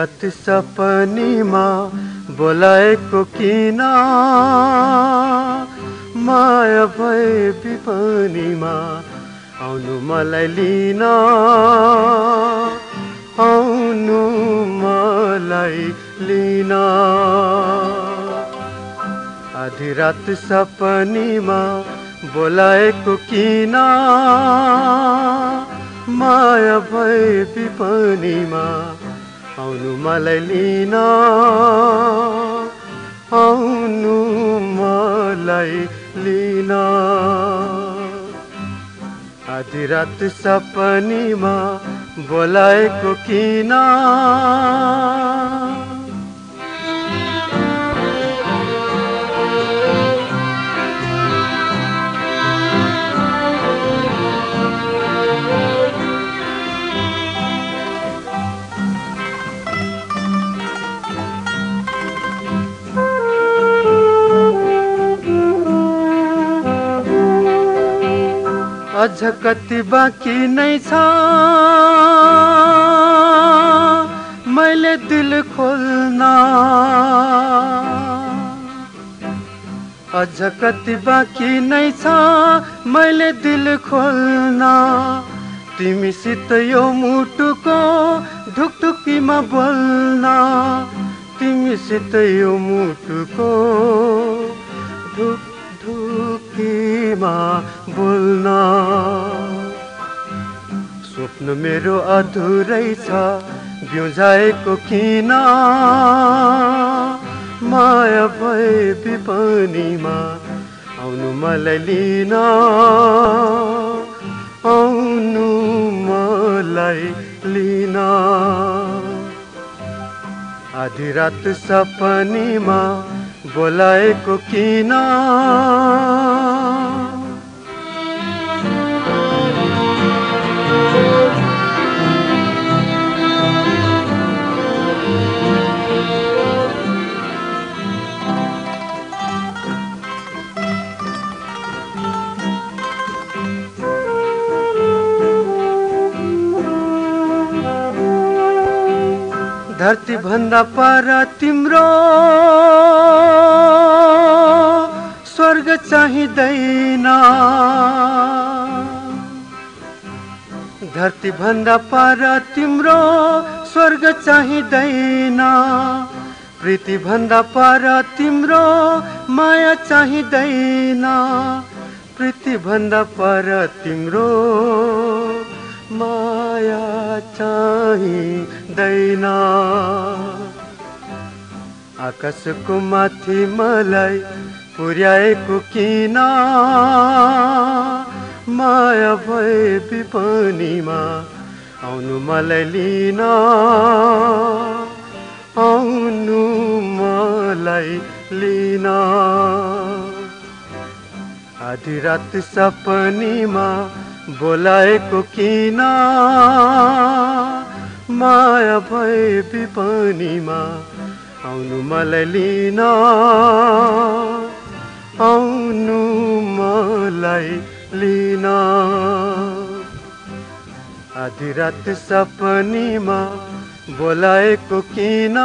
रात सपनीमा बोलाएको किन माया भए विपनीमा आउनु मलाई लिन आउनु मलाई लिन आधी रात सपनीमा बोलाएको किन माया भए विपनीमा आउनु मलाई लिन आउनु मलाई लिन आधी रात सपनीमा बोलाएको किन अझ कति बाँकी नै छ मैले दिल खोल्न अझ कति बाँकी नै छ मैले दिल खोल्न तिमीसित यो मुटुको ढुकढुकीमा बोल्न तिमीसित यो मुटुको ढुकढुकीमा बोल्न स्वप्न मेरो अधुरै छ बिउजाएको किन माया भए विपनीमा आउनु मलाई लिन आउनु मलाई लिन आधी रात सपनीमा बोलाएको किन धरती भन्दा पर तिम्रो स्वर्ग चाहिँदैन धरती भन्दा पर तिम्रो स्वर्ग चाहिँदैन प्रीति भन्दा पर तिम्रो माया चाहिँदैन प्रीति भन्दा पर तिम्रो माया चाहिँदैन आकाशको माथि मलाई पुर्याएको किन माया भए विपनीमा आउनु मलाई लिन आउनु मलाई लिन आधी रात सपनीमा बोलाएको किन माया भए विपनीमा आउनु मलाई लिन आउनु मलाई लिन आधी रात सपनीमा बोलाएको किन